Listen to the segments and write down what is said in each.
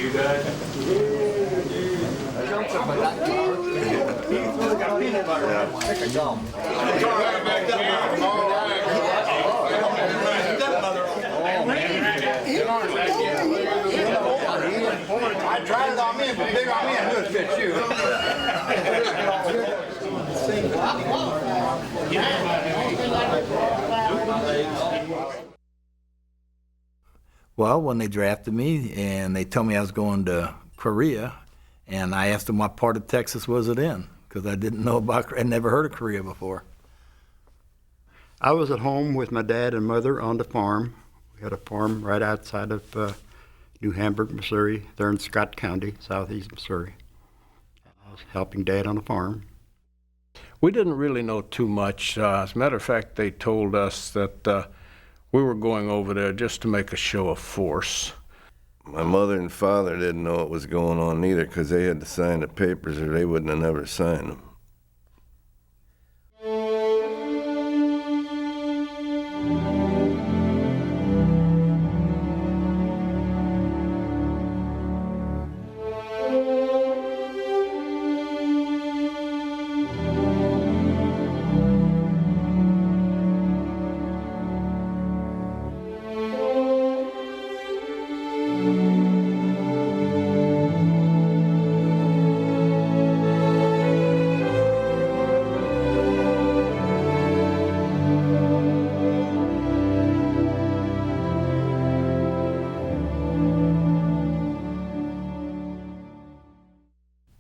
you guys. I tried it on me, but big on me, I knew it fit you. Well, when they drafted me and they told me I was going to Korea, and I asked them what part of Texas was it in, because I didn't know about, I'd never heard of Korea before. I was at home with my dad and mother on the farm. We had a farm right outside of New Hamburg, Missouri, there in Scott County, southeast Missouri. I was helping Dad on the farm. We didn't really know too much. As a matter of fact, they told us that we were going over there just to make a show of force. My mother and father didn't know what was going on either, because they had to sign the papers or they wouldn't have never signed them.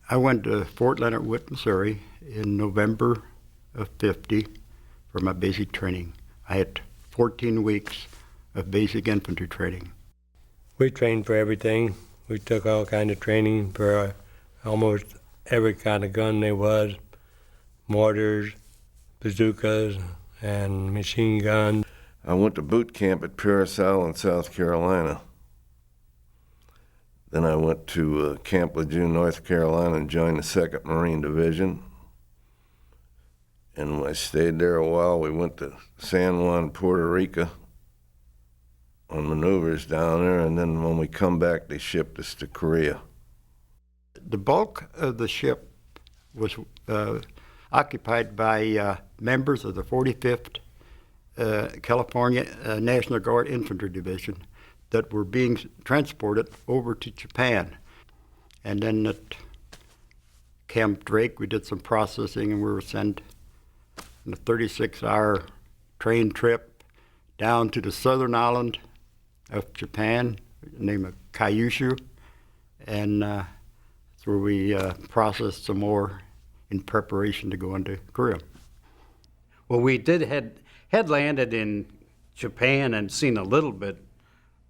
I went to Fort Leonard Wood, Missouri in November of '50 for my basic training. I had 14 weeks of basic infantry training. We trained for everything. We took all kind of training for almost every kind of gun there was, mortars, bazookas, and machine guns. I went to boot camp at Paracel in South Carolina. Then I went to Camp Lejeune, North Carolina, and joined the 2nd Marine Division. And when I stayed there a while, we went to San Juan, Puerto Rico on maneuvers down there, and then when we come back, they shipped us to Korea. The bulk of the ship was occupied by members of the 45th California National Guard Infantry Division that were being transported over to Japan. And then at Camp Drake, we did some processing, and we were sent on a 36-hour train trip down to the southern island of Japan, named of Kyushu, and that's where we processed some more in preparation to go into Korea. Well, we had landed in Japan and seen a little bit,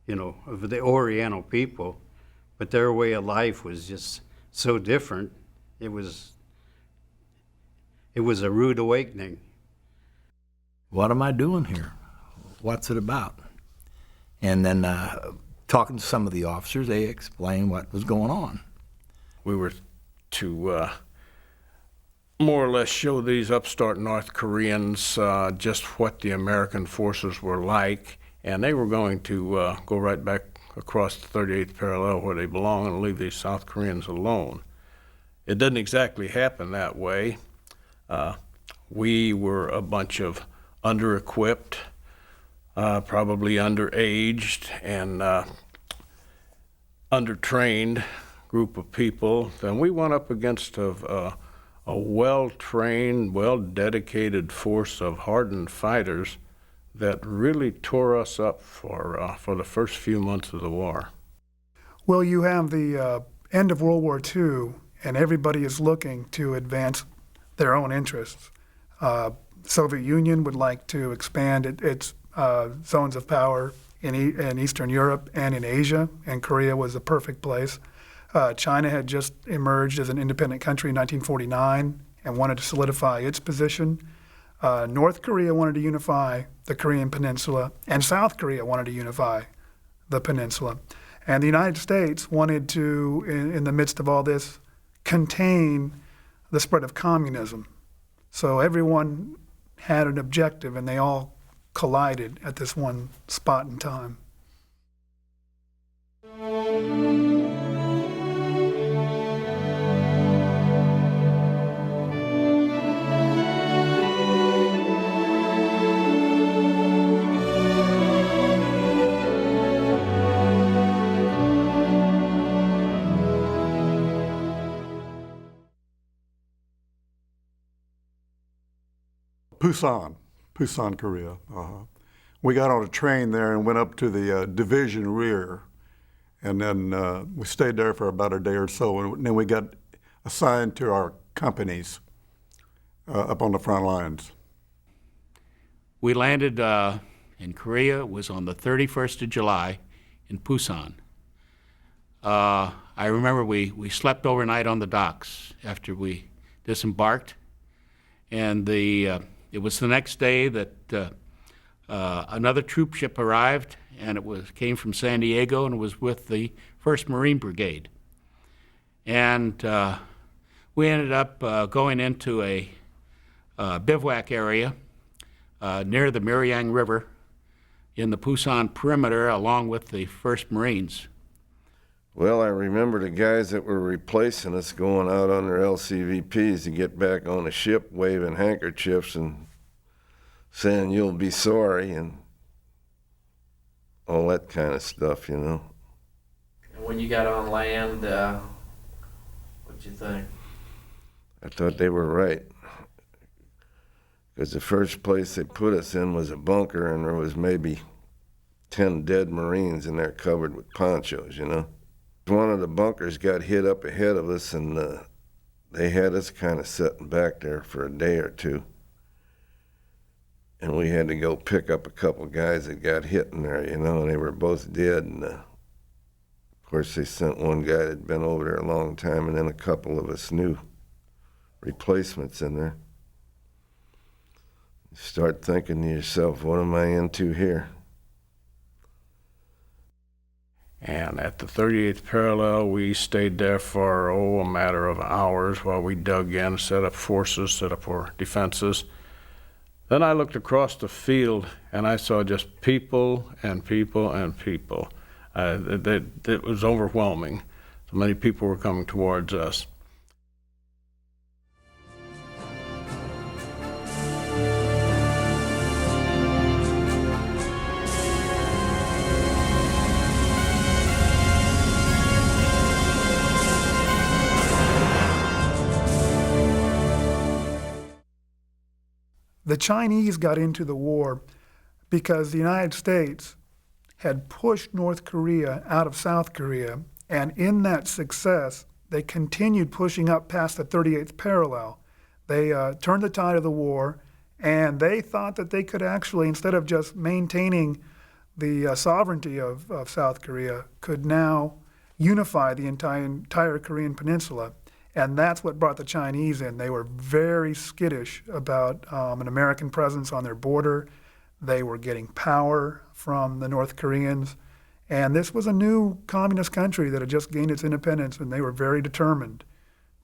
of the Oriental people, but their way of life was just so different. It was a rude awakening. What am I doing here? What's it about? And then talking to some of the officers, they explained what was going on. We were to more or less show these upstart North Koreans just what the American forces were like, and they were going to go right back across the 38th parallel where they belong and leave these South Koreans alone. It didn't exactly happen that way. We were a bunch of under-equipped, probably underaged, and under-trained group of people. And we went up against a well-trained, well-dedicated force of hardened fighters that really tore us up for the first few months of the war. Well, you have the end of World War II, and everybody is looking to advance their own interests. Soviet Union would like to expand its zones of power in Eastern Europe and in Asia, and Korea was a perfect place. China had just emerged as an independent country in 1949 and wanted to solidify its position. North Korea wanted to unify the Korean Peninsula, and South Korea wanted to unify the peninsula. And the United States wanted to, in the midst of all this, contain the spread of communism. So everyone had an objective, and they all collided at this one spot in time. Busan, Korea. We got on a train there and went up to the division rear, and then we stayed there for about a day or so, and then we got assigned to our companies up on the front lines. We landed in Korea. It was on the 31st of July in Busan. I remember we slept overnight on the docks after we disembarked, and it was the next day that another troop ship arrived, and came from San Diego and was with the 1st Marine Brigade. And we ended up going into a bivouac area near the Miryang River in the Busan perimeter along with the 1st Marines. Well, I remember the guys that were replacing us going out on their LCVPs to get back on the ship, waving handkerchiefs and saying, "You'll be sorry," and all that kind of stuff, you know. And when you got on land, what'd you think? I thought they were right. Because the first place they put us in was a bunker, and there was maybe 10 dead Marines in there covered with ponchos, you know. One of the bunkers got hit up ahead of us, and they had us kind of sitting back there for a day or two. And we had to go pick up a couple guys that got hit in there, you know, and they were both dead. And of course, they sent one guy that had been over there a long time, and then a couple of us new replacements in there. You start thinking to yourself, what am I into here? And at the 38th parallel, we stayed there for, a matter of hours while we dug in, set up forces, set up our defenses. Then I looked across the field, and I saw just people and people and people. It was overwhelming. So many people were coming towards us. The Chinese got into the war because the United States had pushed North Korea out of South Korea, and in that success, they continued pushing up past the 38th parallel. They turned the tide of the war, and they thought that they could actually, instead of just maintaining the sovereignty of South Korea, could now unify the entire Korean peninsula. And that's what brought the Chinese in. They were very skittish about an American presence on their border. They were getting power from the North Koreans. And this was a new communist country that had just gained its independence, and they were very determined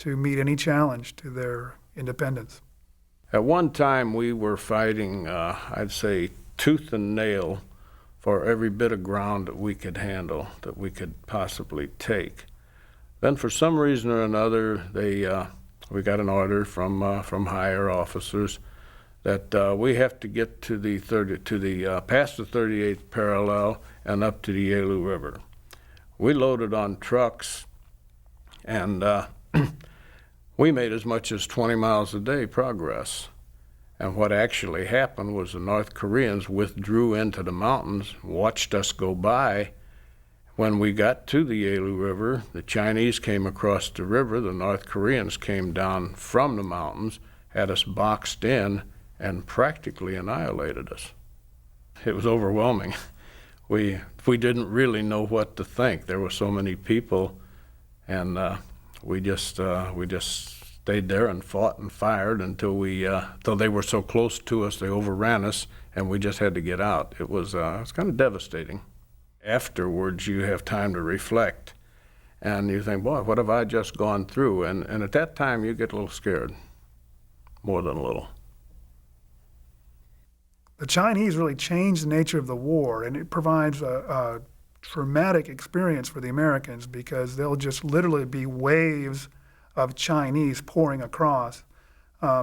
to meet any challenge to their independence. At one time, we were fighting, I'd say, tooth and nail for every bit of ground that we could handle, that we could possibly take. Then, for some reason or another, we got an order from higher officers that we have to get to past the 38th parallel and up to the Yalu River. We loaded on trucks, and we made as much as 20 miles a day progress. And what actually happened was the North Koreans withdrew into the mountains, watched us go by. When we got to the Yalu River, the Chinese came across the river, the North Koreans came down from the mountains, had us boxed in, and practically annihilated us. It was overwhelming. We didn't really know what to think. There were so many people, and we just stayed there and fought and fired until they were so close to us, they overran us, and we just had to get out. It was kind of devastating. Afterwards, you have time to reflect, and you think, boy, what have I just gone through? And at that time, you get a little scared, more than a little. The Chinese really changed the nature of the war, and it provides a traumatic experience for the Americans because they'll just literally be waves of Chinese pouring across.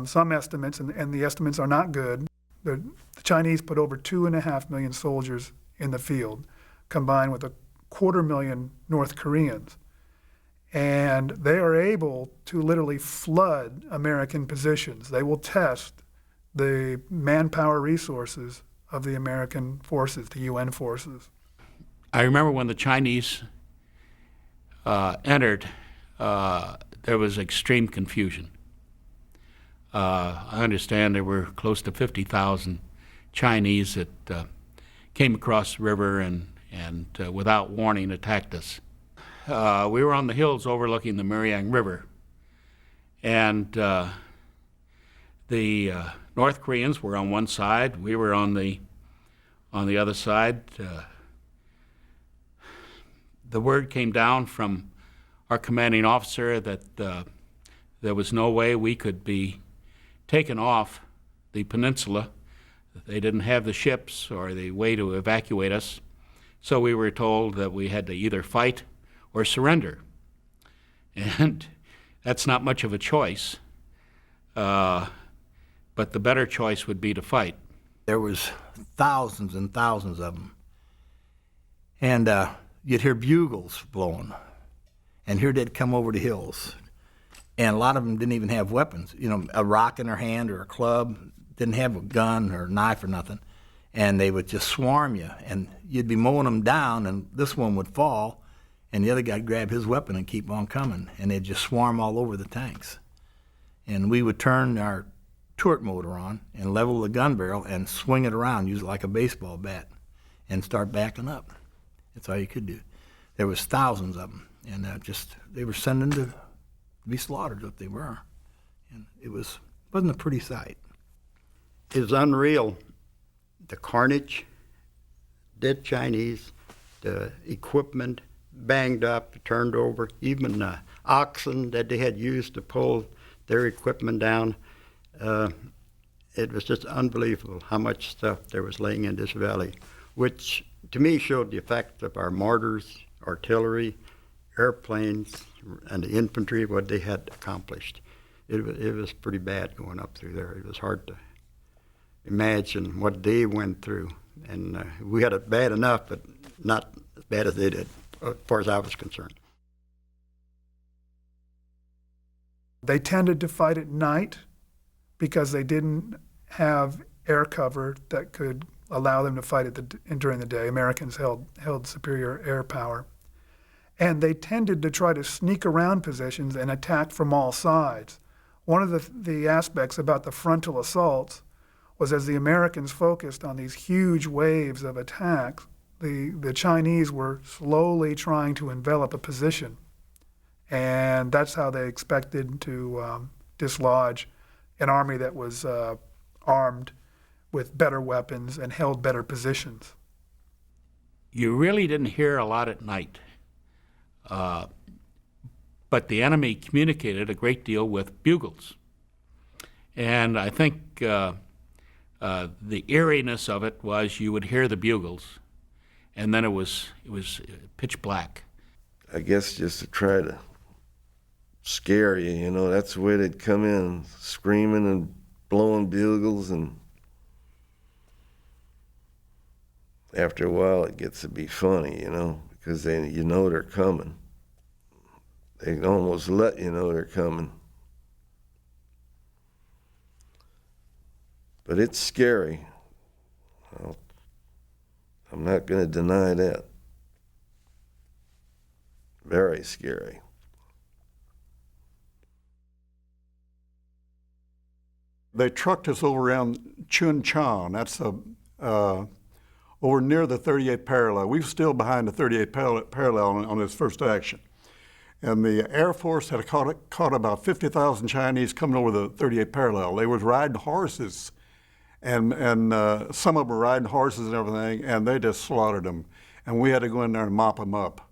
Some estimates, and the estimates are not good, the Chinese put over 2.5 million soldiers in the field, combined with 250,000 North Koreans. And they are able to literally flood American positions. They will test the manpower resources of the American forces, the UN forces. I remember when the Chinese entered, there was extreme confusion. I understand there were close to 50,000 Chinese that came across the river and without warning attacked us. We were on the hills overlooking the Muriang River, and the North Koreans were on one side, we were on the other side. The word came down from our commanding officer that there was no way we could be taken off the peninsula. They didn't have the ships or the way to evacuate us, so we were told that we had to either fight or surrender. And that's not much of a choice, but the better choice would be to fight. There was thousands and thousands of them. And you'd hear bugles blowing. And here they'd come over the hills. And a lot of them didn't even have weapons. You know, a rock in their hand or a club, didn't have a gun or a knife or nothing. And they would just swarm you. And you'd be mowing them down, and this one would fall, and the other guy'd grab his weapon and keep on coming. And they'd just swarm all over the tanks. And we would turn our turret motor on and level the gun barrel and swing it around, use it like a baseball bat, and start backing up. That's all you could do. There was thousands of them, and they were sending to be slaughtered if they were. And it wasn't a pretty sight. It was unreal. The carnage, dead Chinese, the equipment banged up, turned over, even oxen that they had used to pull their equipment down. It was just unbelievable how much stuff there was laying in this valley, which to me showed the effect of our mortars, artillery, airplanes, and the infantry, what they had accomplished. It was pretty bad going up through there. It was hard to imagine what they went through. And we had it bad enough, but not as bad as they did, as far as I was concerned. They tended to fight at night because they didn't have air cover that could allow them to fight during the day. Americans held superior air power. And they tended to try to sneak around positions and attack from all sides. One of the aspects about the frontal assaults was as the Americans focused on these huge waves of attacks, the Chinese were slowly trying to envelop a position. And that's how they expected to dislodge an army that was armed with better weapons and held better positions. You really didn't hear a lot at night. But the enemy communicated a great deal with bugles. And I think the eeriness of it was you would hear the bugles, and then it was pitch black. I guess just to try to scare you, you know, that's the way they'd come in, screaming and blowing bugles, and after a while it gets to be funny, you know, because you know they're coming. They almost let you know they're coming. But it's scary. Well, I'm not going to deny that. Very scary. They trucked us over around Chun-Chan. That's over near the 38th parallel. We were still behind the 38th parallel on this first action. And the Air Force had caught about 50,000 Chinese coming over the 38th parallel. They was riding horses, and some of them were riding horses and everything, and they just slaughtered them. And we had to go in there and mop them up.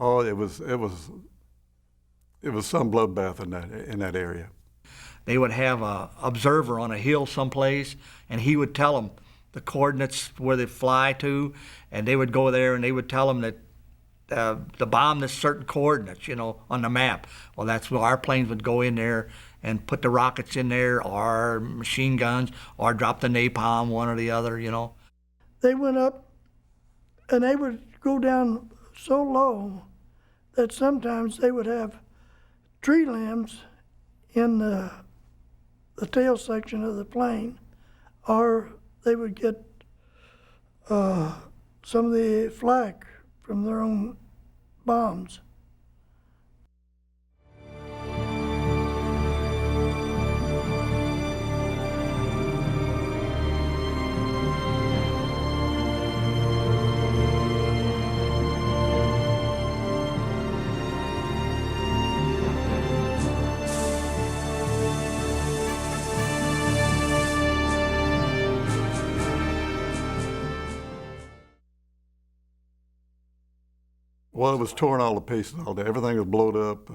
Oh, it was some bloodbath in that area. They would have an observer on a hill someplace, and he would tell them the coordinates where they fly to, and they would go there and they would tell them that the bomb this certain coordinates, you know, on the map. Well, that's where our planes would go in there and put the rockets in there, or machine guns, or drop the napalm, one or the other, you know. They went up, and they would go down so low that sometimes they would have tree limbs in the tail section of the plane, or they would get some of the flak from their own bombs. Well, it was torn all to pieces all day. Everything was blown up.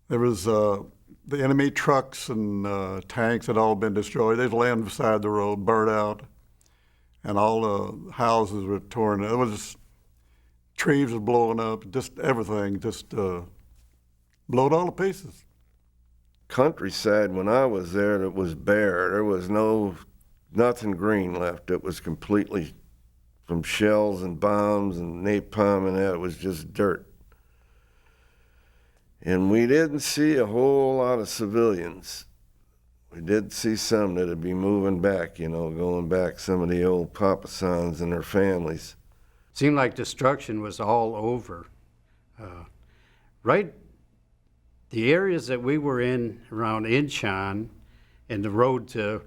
There was the enemy trucks and tanks had all been destroyed. They was laying beside the road, burnt out, and all the houses were torn. It was just, trees were blowing up. Just everything just blown all to pieces. Countryside, when I was there, it was bare. There was nothing green left. It was completely from shells and bombs and napalm and that. It was just dirt. And we didn't see a whole lot of civilians. We did see some that'd be moving back, going back, some of the old Papasans and their families. Seemed like destruction was all over. Right, the areas that we were in around Incheon and the road to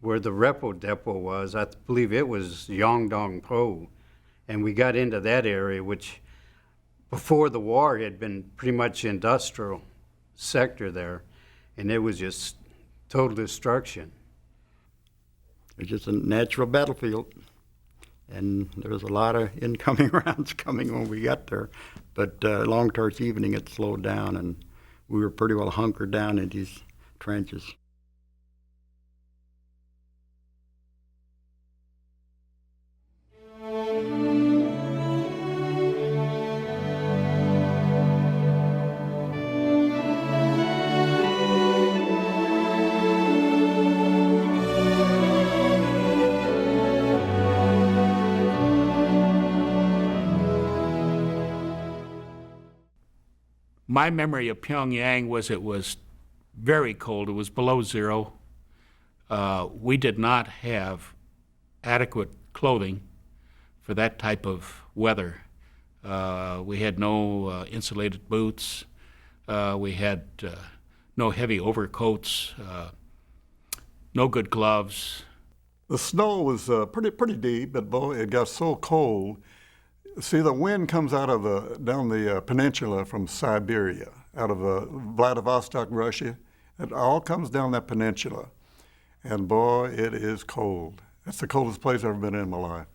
where the repo depot was, I believe it was Yongdong-po, and we got into that area, which before the war had been pretty much industrial sector there, and it was just total destruction. It was just a natural battlefield, and there was a lot of incoming rounds coming when we got there, but along towards evening it slowed down, and we were pretty well hunkered down in these trenches. My memory of Pyongyang was it was very cold. It was below zero. We did not have adequate clothing for that type of weather. We had no insulated boots. We had no heavy overcoats, no good gloves. The snow was pretty deep, but boy, it got so cold. See, the wind comes out of down the peninsula from Siberia, out of Vladivostok, Russia. It all comes down that peninsula. And boy, it is cold. That's the coldest place I've ever been in my life.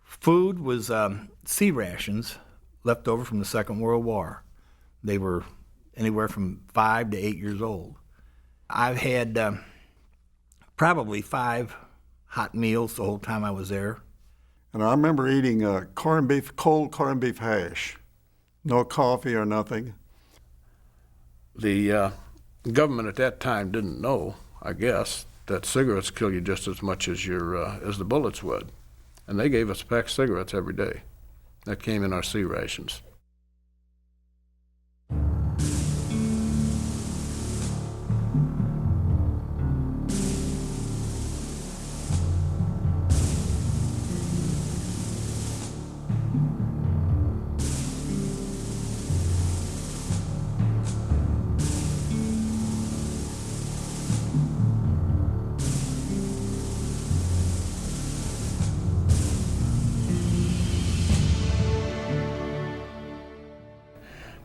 Food was sea rations left over from the Second World War. They were anywhere from 5 to 8 years old. I've had probably 5 hot meals the whole time I was there. And I remember eating cold corned beef hash. No coffee or nothing. The government at that time didn't know, I guess, that cigarettes kill you just as much as as the bullets would. And they gave us a pack of cigarettes every day. That came in our sea rations.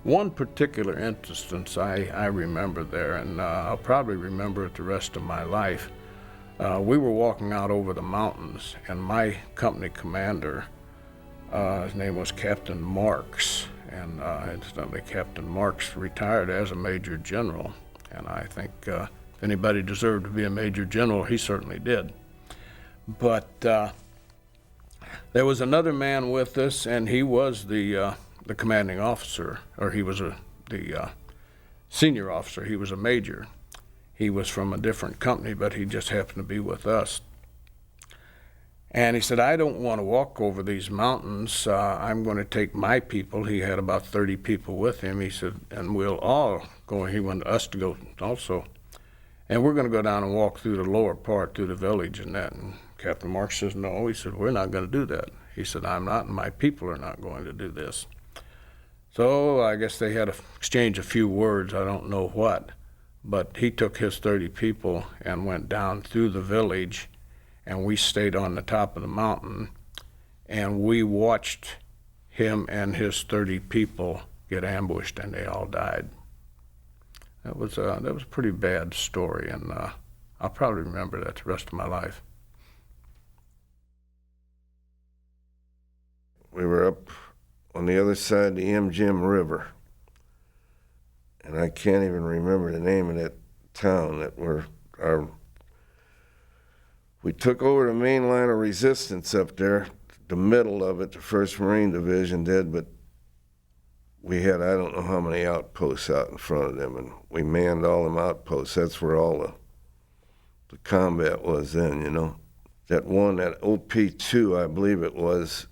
One particular instance I remember there, and I'll probably remember it the rest of my life. We were walking out over the mountains, and my company commander, his name was Captain Marks, and incidentally Captain Marks retired as a Major General, and I think if anybody deserved to be a Major General, he certainly did. But there was another man with us, and he was the commanding officer, or he was the senior officer. He was a major. He was from a different company, but he just happened to be with us. And he said, I don't want to walk over these mountains. I'm going to take my people. He had about 30 people with him. He said, and we'll all go. He wanted us to go also. And we're going to go down and walk through the lower part, through the village and that. And Captain Marks says, no. He said, we're not going to do that. He said, I'm not, and my people are not going to do this. So I guess they had to exchange a few words, I don't know what. But he took his 30 people and went down through the village, and we stayed on the top of the mountain, and we watched him and his 30 people get ambushed, and they all died. That was a pretty bad story, and I'll probably remember that the rest of my life. We were up on the other side of the MGM River, and I can't even remember the name of that town that we took over the main line of resistance up there, the middle of it, the 1st Marine Division did, but we had, I don't know how many outposts out in front of them, and we manned all them outposts. That's where all the combat was then, you know. That OP-2, I believe it was,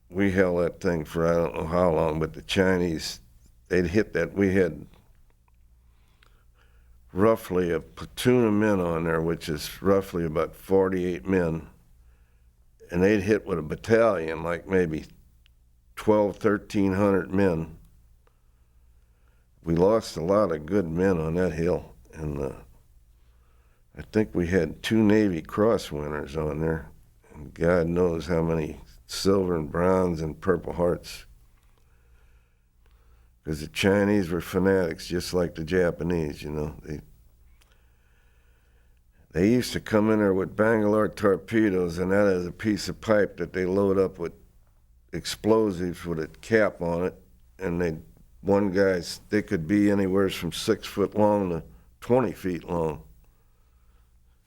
we held that thing for I don't know how long, but the Chinese, they'd hit that. We had roughly a platoon of men on there, which is roughly about 48 men, and they'd hit with a battalion, like maybe 1,300 men. We lost a lot of good men on that hill, and I think we had 2 Navy Cross winners on there, and God knows how many silver and bronze and Purple Hearts, because the Chinese were fanatics just like the Japanese, you know. They used to come in there with Bangalore torpedoes, and that is a piece of pipe that they load up with explosives with a cap on it, and they could be anywhere from 6 foot long to 20 feet long.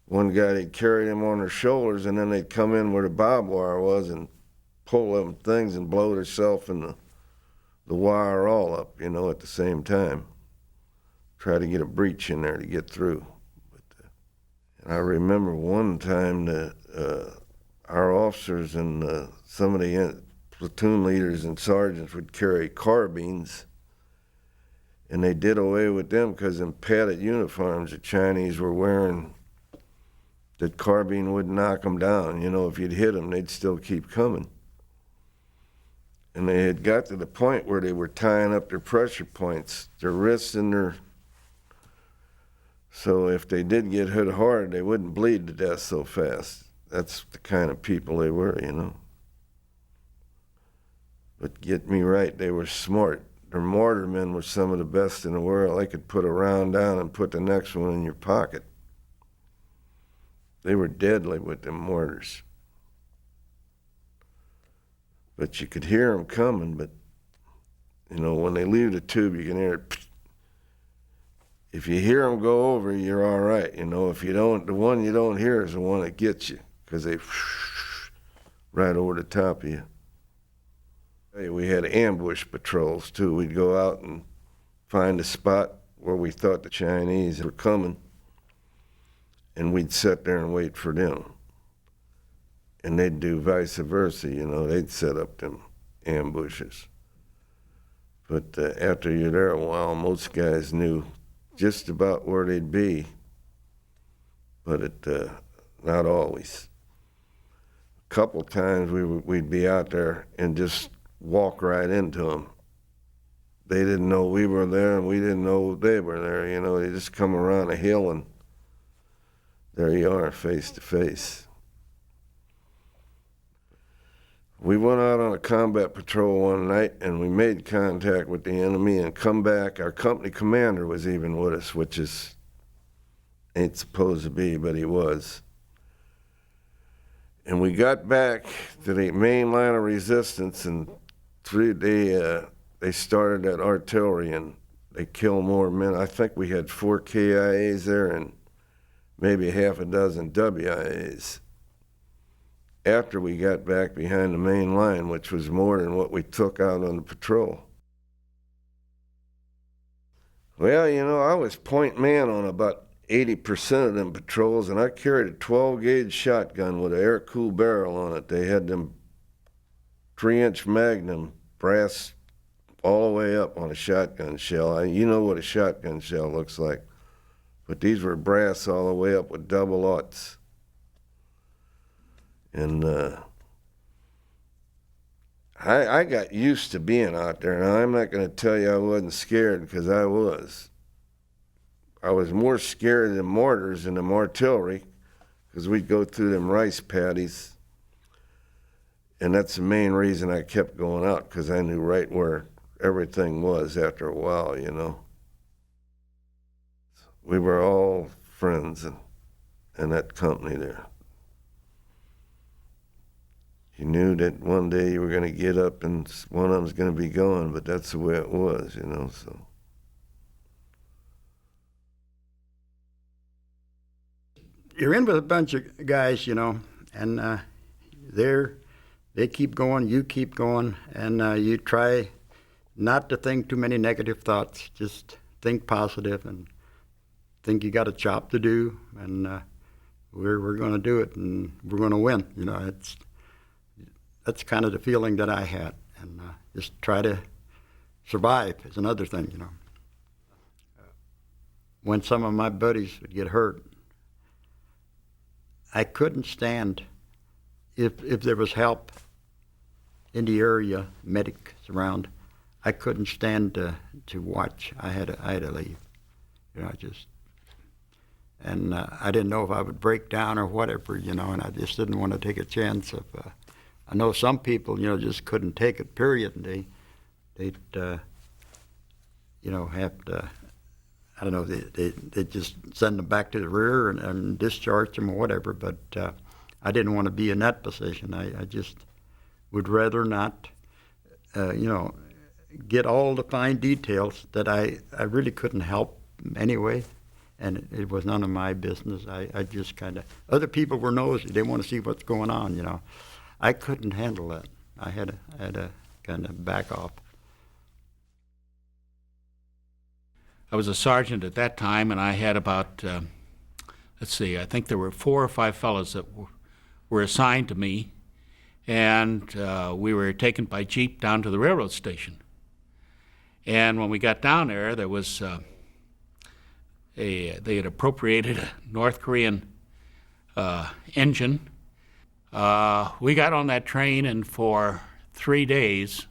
One guy, they'd carry them on their shoulders, and then they'd come in where the barbed wire was and pull them things and blow themselves and the wire all up, you know, at the same time. Try to get a breach in there to get through. And I remember one time our officers and some of the platoon leaders and sergeants would carry carbines, and they did away with them because in padded uniforms the Chinese were wearing, that carbine would knock them down. You know, if you'd hit them, they'd still keep coming. And they had got to the point where they were tying up their pressure points, their wrists and their... So if they did get hit hard, they wouldn't bleed to death so fast. That's the kind of people they were, you know. But get me right, they were smart. Their mortarmen were some of the best in the world. They could put a round down and put the next one in your pocket. They were deadly with them mortars. But you could hear them coming, but, you know, when they leave the tube, you can hear it. If you hear them go over, you're all right. You know, if you don't, the one you don't hear is the one that gets you, because they right over the top of you. We had ambush patrols, too. We'd go out and find a spot where we thought the Chinese were coming, and we'd sit there and wait for them. And they'd do vice versa, you know. They'd set up them ambushes. But after you're there a while, most guys knew just about where they'd be, but not always. A couple times we'd be out there and just walk right into them. They didn't know we were there, and we didn't know they were there. You know, they just come around a hill, and there you are, face to face. We went out on a combat patrol one night, and we made contact with the enemy and come back. Our company commander was even with us, which ain't supposed to be, but he was. And we got back to the main line of resistance, and they started that artillery, and they killed more men. I think we had 4 KIAs there and maybe half a dozen WIAs. After we got back behind the main line, which was more than what we took out on the patrol. Well, you know, I was point man on about 80% of them patrols, and I carried a 12-gauge shotgun with an air-cooled barrel on it. They had them 3-inch Magnum brass all the way up on a shotgun shell. You know what a shotgun shell looks like. But these were brass all the way up with double aughts. And I got used to being out there. Now, I'm not going to tell you I wasn't scared, because I was. I was more scared of the mortars and the artillery, because we'd go through them rice paddies. And that's the main reason I kept going out, because I knew right where everything was after a while, you know. We were all friends in that company there. You knew that one day you were going to get up and one of them was going to be gone, but that's the way it was, you know, so. You're in with a bunch of guys, you know, and they keep going, you keep going, and you try not to think too many negative thoughts. Just think positive and think you got a job to do, and we're going to do it, and we're going to win. You know, that's kind of the feeling that I had, and just try to survive is another thing, you know. When some of my buddies would get hurt, I couldn't stand if there was help in the area, medics around. I couldn't stand to watch. I had to leave. You know, and I didn't know if I would break down or whatever, you know, and I just didn't want to take a chance of. I know some people, you know, just couldn't take it. Period, and they'd you know, have to. I don't know. They just send them back to the rear and discharge them or whatever. But I didn't want to be in that position. I just would rather not, you know, get all the fine details that I really couldn't help anyway, and it was none of my business. I just kind of, other people were nosy. They want to see what's going on, you know. I couldn't handle that. I had to kind of back off. I was a sergeant at that time, and I had about, let's see, I think there were 4 or 5 fellows that were assigned to me, and we were taken by jeep down to the railroad station. And when we got down there, there was they had appropriated a North Korean engine. We got on that train, and for 3 days,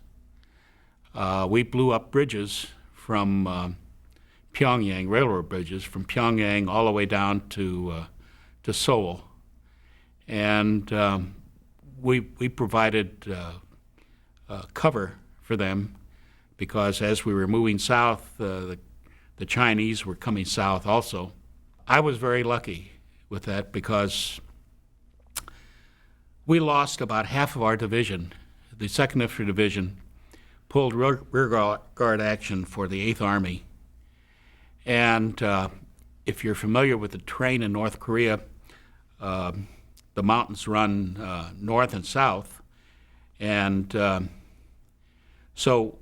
we blew up bridges from Pyongyang, railroad bridges from Pyongyang all the way down to Seoul, and we provided cover for them, because as we were moving south, the Chinese were coming south also. I was very lucky with that, because we lost about half of our division. The 2nd Infantry Division pulled rear guard action for the 8th Army. And if you're familiar with the terrain in North Korea, the mountains run north and south. And so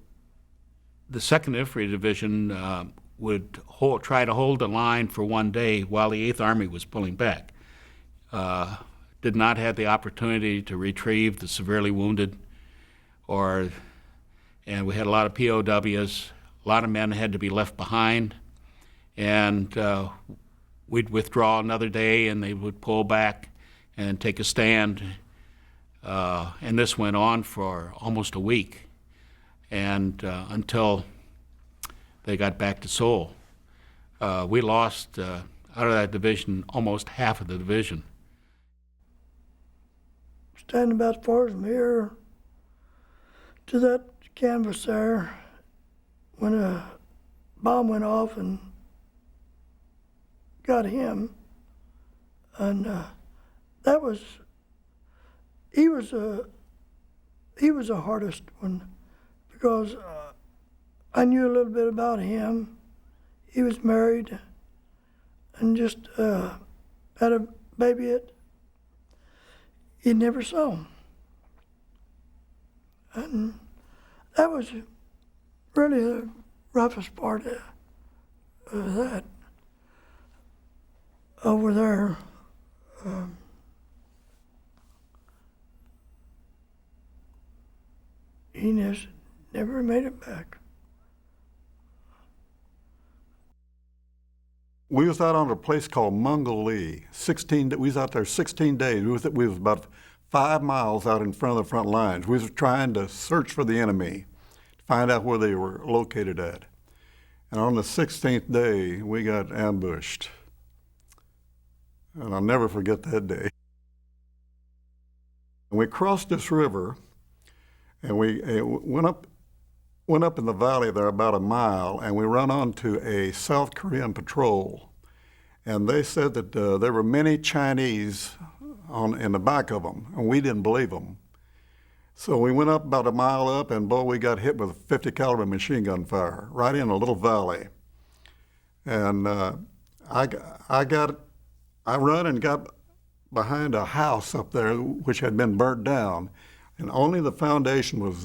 the 2nd Infantry Division would try to hold the line for one day while the 8th Army was pulling back. Did not have the opportunity to retrieve the severely wounded, and we had a lot of POWs. A lot of men had to be left behind. And we'd withdraw another day, and they would pull back and take a stand. And this went on for almost a week, and until they got back to Seoul. We lost, out of that division, almost half of the division. Standing about as far from here to that canvas there, when a bomb went off and got him, and he was the hardest one, because I knew a little bit about him. He was married and just had a baby that he never saw, and that was really the roughest part of that. over there. He just never made it back. We was out on a place called Mungalee. We was out there 16 days. We was about 5 miles out in front of the front lines. We was trying to search for the enemy, to find out where they were located at. And on the 16th day, we got ambushed. And I'll never forget that day. And we crossed this river, and we went up in the valley there about a mile, and we run onto a South Korean patrol. And they said that there were many Chinese in the back of them, and we didn't believe them. So we went up about a mile up, and boy, we got hit with a 50 caliber machine gun fire right in a little valley. And I run and got behind a house up there which had been burnt down, and only the foundation was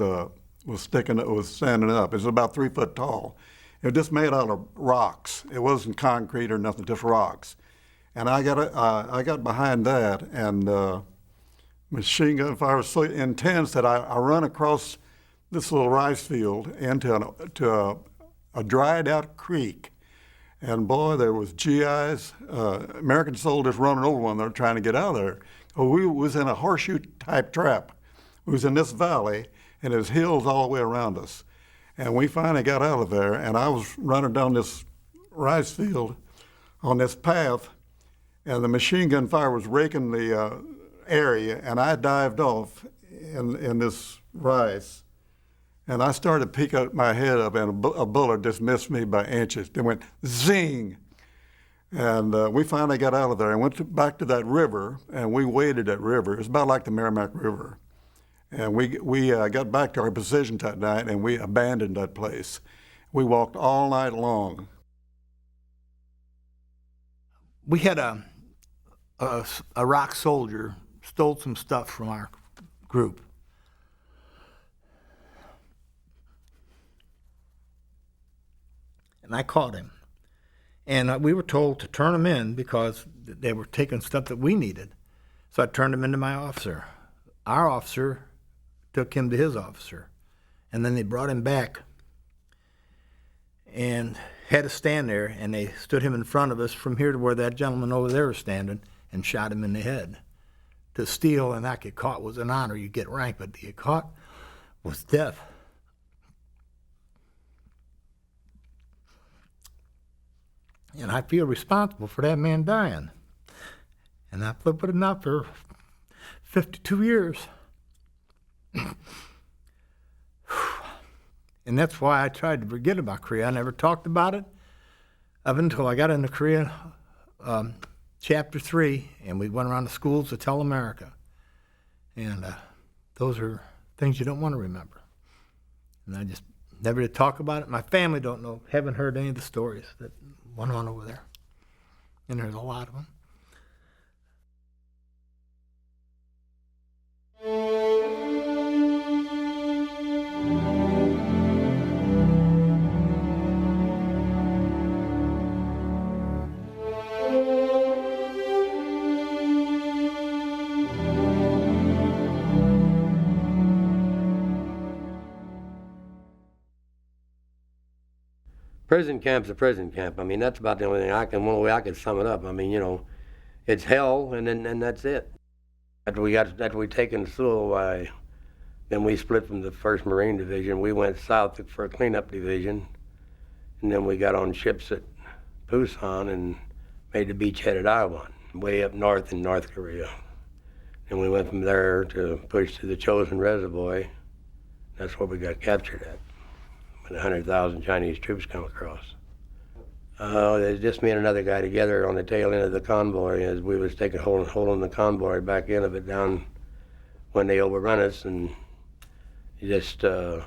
standing up. It was about 3 foot tall. It was just made out of rocks. It wasn't concrete or nothing, just rocks. And I got behind that, and machine gun fire was so intense that I run across this little rice field into a dried out creek. And boy, there was GIs, American soldiers running over one. They're trying to get out of there. We was in a horseshoe type trap. We was in this valley, and there's hills all the way around us. And we finally got out of there, and I was running down this rice field on this path, and the machine gun fire was raking the area, and I dived off in this rice. And I started to peek up my head up, and a bullet just missed me by inches. It went zing. And we finally got out of there and went back to that river, and we waded that river. It was about like the Merrimack River. And we got back to our position that night, and we abandoned that place. We walked all night long. We had a Iraq soldier stole some stuff from our group. And I caught him. And we were told to turn him in because they were taking stuff that we needed. So I turned him into my officer. Our officer took him to his officer. And then they brought him back and had to stand there, and they stood him in front of us from here to where that gentleman over there was standing and shot him in the head. To steal and not get caught was an honor. You get rank, but to get caught was death. And I feel responsible for that man dying. And I've lived with him now for 52 years. And that's why I tried to forget about Korea. I never talked about it up until I got into Korea, Chapter 3, and we went around the schools to tell America. And those are things you don't want to remember. And I just never did talk about it. My family don't know, haven't heard any of the stories that went on over there. And there's a lot of them. Prison camp's a prison camp. I mean, that's about the only thing one way I can sum it up. I mean, you know, it's hell, and that's it. After we taken Sewell, then we split from the 1st Marine Division. We went south for a cleanup division, and then we got on ships at Busan and made the beachhead at Iowa, way up north in North Korea. And we went from there to push to the Chosin Reservoir. That's where we got captured at. 100,000 Chinese troops come across. There's just me and another guy together on the tail end of the convoy as we was holding the convoy back end of it down when they overrun us, and you just throw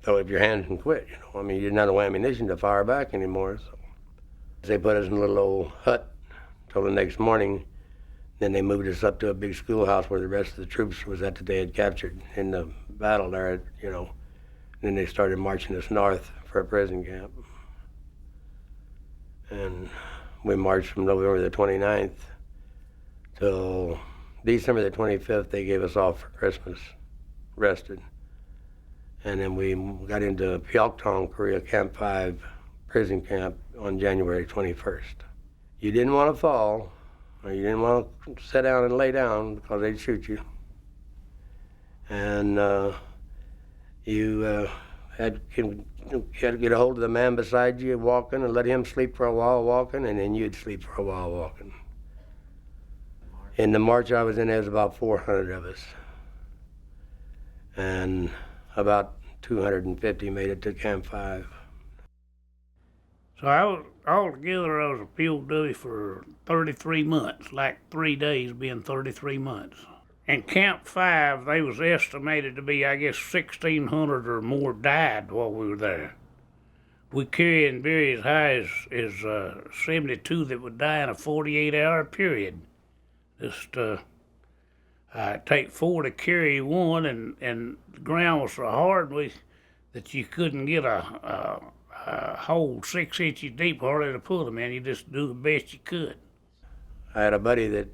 up your hands and quit, you know. I mean, you didn't have no ammunition to fire back anymore, so they put us in a little old hut till the next morning. Then they moved us up to a big schoolhouse where the rest of the troops was at that they had captured in the battle there, you know. Then they started marching us north for a prison camp. And we marched from November the 29th till December the 25th. They gave us off for Christmas, rested. And then we got into Pyeongtaung, Korea, Camp 5 prison camp on January 21st. You didn't want to fall, or you didn't want to sit down and lay down because they'd shoot you. And you had to get a hold of the man beside you walking and let him sleep for a while walking, and then you'd sleep for a while walking. In the march I was in, there was about 400 of us. And about 250 made it to Camp 5. So altogether I was a POW for 33 months, like 3 days being 33 months. In Camp 5, they was estimated to be, I guess, 1,600 or more died while we were there. We carried very as high as 72 that would die in a 48-hour period. Just take 4 to carry one, and the ground was so hard that you couldn't get a hole 6 inches deep hardly to put them in. You just do the best you could. I had a buddy that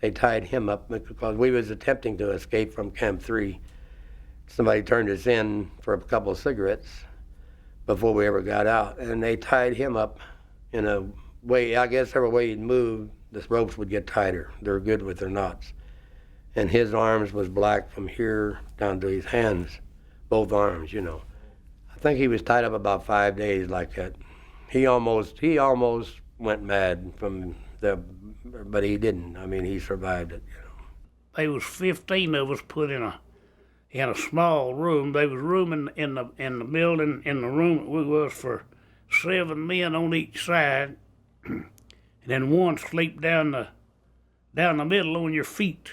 they tied him up because we was attempting to escape from Camp 3. Somebody turned us in for a couple of cigarettes before we ever got out, and they tied him up in a way, I guess every way he'd move, the ropes would get tighter. They're good with their knots. And his arms was black from here down to his hands, both arms, you know. I think he was tied up about 5 days like that. He almost went mad from the, but he didn't. I mean, he survived it, you know. There was 15 of us put in a small room. They was rooming in the building, in the room that we was, for 7 men on each side, and then one sleep down the middle on your feet.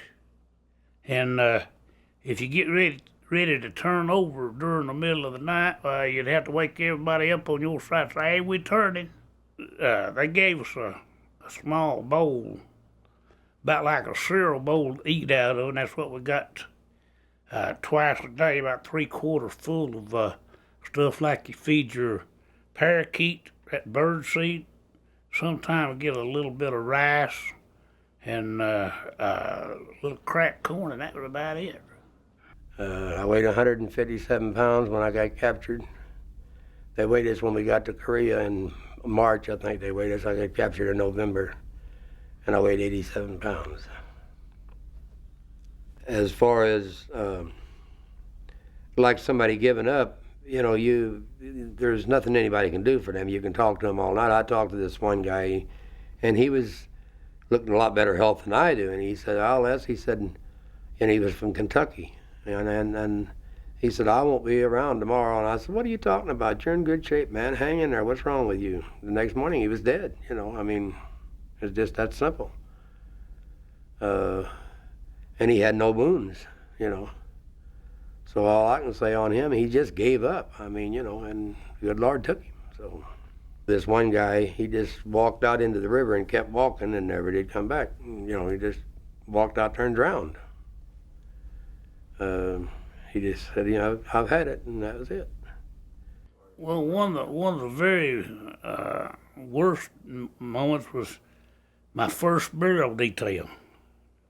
And if you get ready to turn over during the middle of the night, you'd have to wake everybody up on your side and say, "Hey, we turning." They gave us a small bowl, about like a cereal bowl to eat out of, and that's what we got twice a day, about 3/4 full of stuff like you feed your parakeet, that bird seed. Sometimes we get a little bit of rice and little cracked corn, and that was about it. I weighed 157 pounds when I got captured. They weighed us when we got to Korea in March, I think they weighed us. I got captured in November, and I weighed 87 pounds. As far as like somebody giving up, you know, there's nothing anybody can do for them. You can talk to them all night. I talked to this one guy, and he was looking a lot better health than I do, and he said, "Oh, Les," he said, and he was from Kentucky, and he said, "I won't be around tomorrow." And I said, "What are you talking about? You're in good shape, man. Hang in there. What's wrong with you?" The next morning, he was dead. You know, I mean, it's just that simple. And he had no wounds, you know. So all I can say on him, he just gave up. I mean, you know, and good Lord took him. So this one guy, he just walked out into the river and kept walking and never did come back. You know, he just walked out there and drowned. He just said, you know, "I've had it," and that was it. Well, one of the very worst moments was my first burial detail.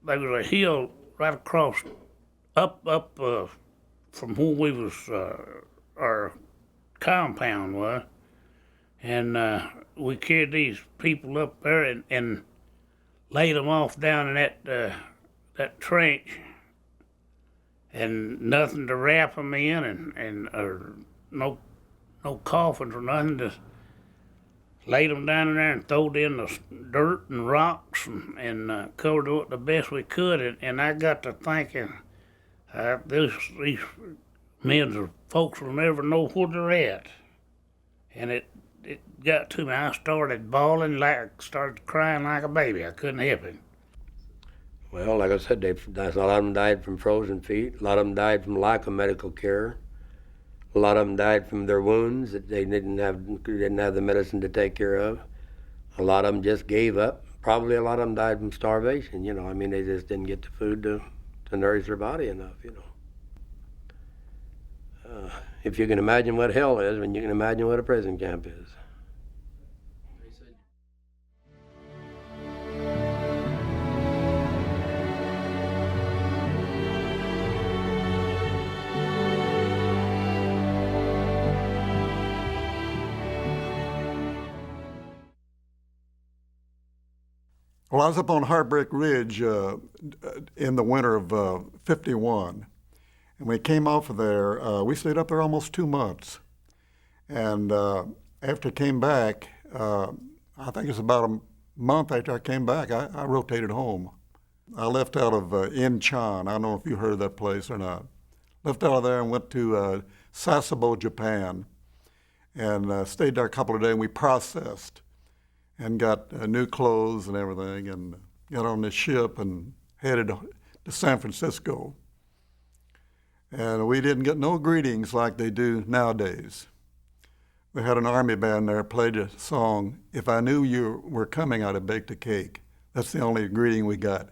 There was a hill right across, up from where we was, our compound was, and we carried these people up there and laid them off down in that trench, and nothing to wrap them in, and or no coffins or nothing. Just laid them down in there and throwed in the dirt and rocks and covered it the best we could. And I got to thinking, these men or folks will never know where they're at. And it got to me. I started bawling, started crying like a baby. I couldn't help it. Well, like I said, a lot of them died from frozen feet. A lot of them died from lack of medical care. A lot of them died from their wounds that they didn't have the medicine to take care of. A lot of them just gave up. Probably a lot of them died from starvation. You know, I mean, they just didn't get the food to nourish their body enough. You know, if you can imagine what hell is, then you can imagine what a prison camp is. Well, I was up on Heartbreak Ridge in the winter of '51, and we came off of there. We stayed up there almost 2 months, and after I came back, I think it's about a month after I came back, I rotated home. I left out of Incheon. I don't know if you heard of that place or not. Left out of there and went to Sasebo, Japan, and stayed there a couple of days. And we processed and got new clothes and everything, and got on this ship and headed to San Francisco. And we didn't get no greetings like they do nowadays. We had an army band there, played a song, "If I Knew You Were Coming, I'd Have Baked a Cake." That's the only greeting we got.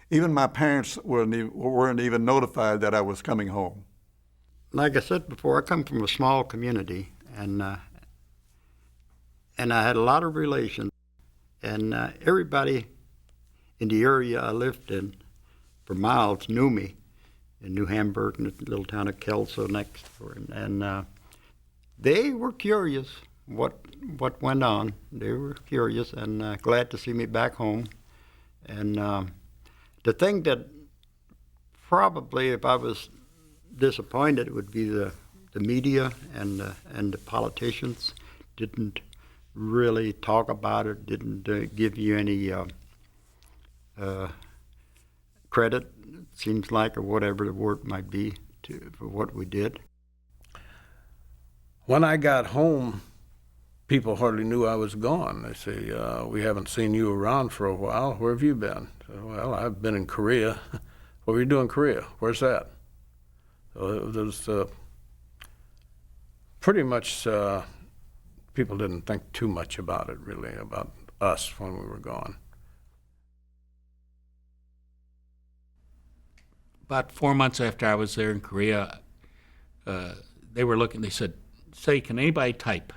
Even my parents weren't even notified that I was coming home. Like I said before, I come from a small community, and I had a lot of relations, and everybody in the area I lived in for miles knew me, in New Hamburg, in the little town of Kelso next door, and they were curious what went on. They were curious and glad to see me back home. And the thing that probably, if I was disappointed, would be the media and the politicians didn't really talk about it, didn't give you any credit, it seems like, or whatever the word might be, for what we did. When I got home, people hardly knew I was gone. They say, "We haven't seen you around for a while. Where have you been?" I said, "Well, I've been in Korea." "What were you doing in Korea? Where's that?" So it was pretty much, people didn't think too much about it, really, about us when we were gone. About 4 months after I was there in Korea, they were looking, they said, "Say, can anybody type?"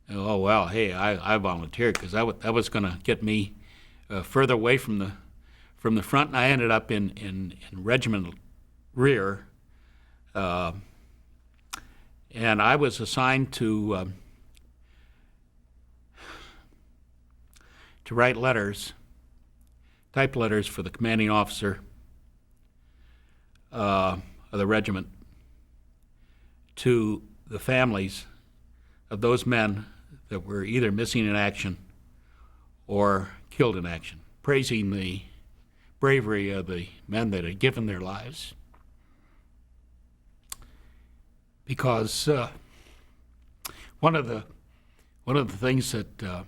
Oh, well, hey, I volunteered because that was going to get me further away from the front, and I ended up in regiment rear, and I was assigned to write letters, type letters for the commanding officer of the regiment to the families of those men that were either missing in action or killed in action, praising the bravery of the men that had given their lives. Because one of the things that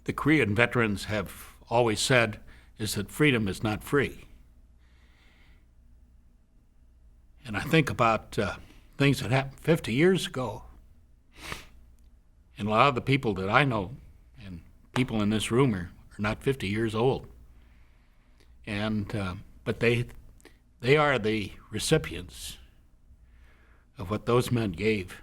the Korean veterans have always said is that freedom is not free. And I think about things that happened 50 years ago. And a lot of the people that I know, and people in this room, are not 50 years old. And but they are the recipients of what those men gave.